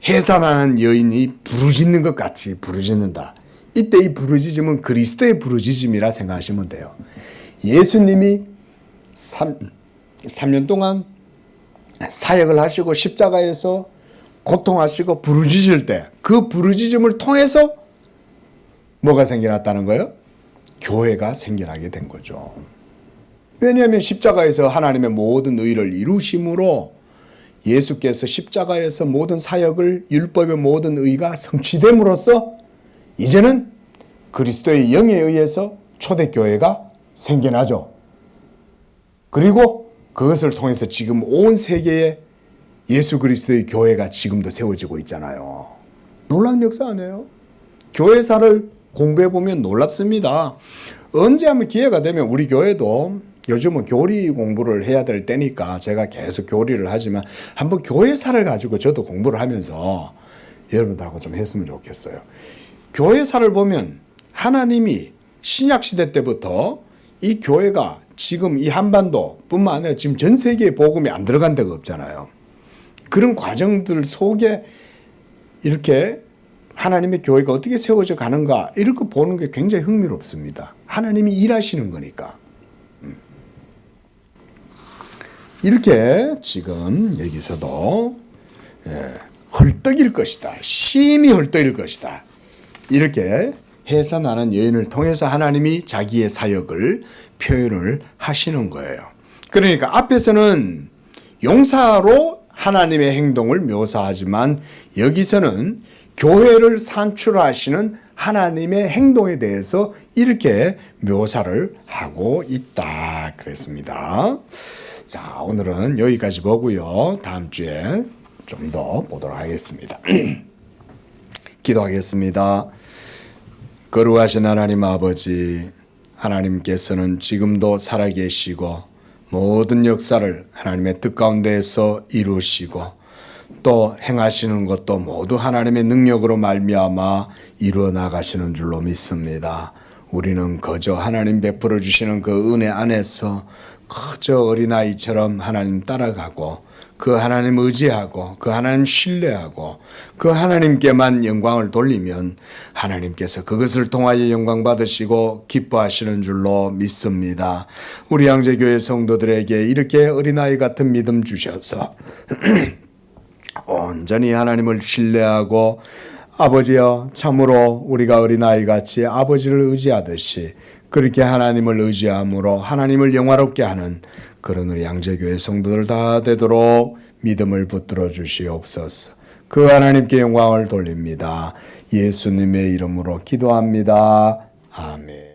해산하는 여인이 부르짖는 것 같이 부르짖는다. 이때 이 부르짖음은 그리스도의 부르짖음이라 생각하시면 돼요. 예수님이 3년 동안 사역을 하시고 십자가에서 고통하시고 부르짖을 때 그 부르짖음을 통해서 뭐가 생겨났다는 거예요? 교회가 생겨나게 된 거죠. 왜냐하면 십자가에서 하나님의 모든 의를 이루심으로 예수께서 십자가에서 모든 사역을 율법의 모든 의가 성취됨으로써 이제는 그리스도의 영에 의해서 초대교회가 생겨나죠. 그리고 그것을 통해서 지금 온 세계에 예수 그리스도의 교회가 지금도 세워지고 있잖아요. 놀라운 역사 아니에요? 교회사를 공부해보면 놀랍습니다. 언제 한번 기회가 되면 우리 교회도 요즘은 교리 공부를 해야 될 때니까 제가 계속 교리를 하지만 한번 교회사를 가지고 저도 공부를 하면서 여러분들하고 좀 했으면 좋겠어요. 교회사를 보면 하나님이 신약시대 때부터 이 교회가 지금 이 한반도 뿐만 아니라 지금 전 세계에 복음이 안 들어간 데가 없잖아요. 그런 과정들 속에 이렇게 하나님의 교회가 어떻게 세워져 가는가 이렇게 보는 게 굉장히 흥미롭습니다. 하나님이 일하시는 거니까. 이렇게 지금 여기서도 헐떡일 것이다. 심히 헐떡일 것이다. 이렇게 해산하는 여인을 통해서 하나님이 자기의 사역을 표현을 하시는 거예요. 그러니까 앞에서는 용사로 하나님의 행동을 묘사하지만 여기서는 교회를 산출하시는 하나님의 행동에 대해서 이렇게 묘사를 하고 있다 그랬습니다. 자, 오늘은 여기까지 보고요. 다음 주에 좀 더 보도록 하겠습니다. 기도하겠습니다. 거룩하신 하나님 아버지, 하나님께서는 지금도 살아계시고 모든 역사를 하나님의 뜻 가운데에서 이루시고 또 행하시는 것도 모두 하나님의 능력으로 말미암아 이루어 나가시는 줄로 믿습니다. 우리는 그저 하나님 베풀어 주시는 그 은혜 안에서 그저 어린아이처럼 하나님 따라가고 그 하나님 의지하고 그 하나님 신뢰하고 그 하나님께만 영광을 돌리면 하나님께서 그것을 통하여 영광 받으시고 기뻐하시는 줄로 믿습니다. 우리 양재교회 성도들에게 이렇게 어린아이 같은 믿음 주셔서 온전히 하나님을 신뢰하고 아버지여 참으로 우리가 어린아이같이 아버지를 의지하듯이 그렇게 하나님을 의지함으로 하나님을 영화롭게 하는 그런 우리 양재교회 성도들 다 되도록 믿음을 붙들어 주시옵소서. 그 하나님께 영광을 돌립니다. 예수님의 이름으로 기도합니다. 아멘.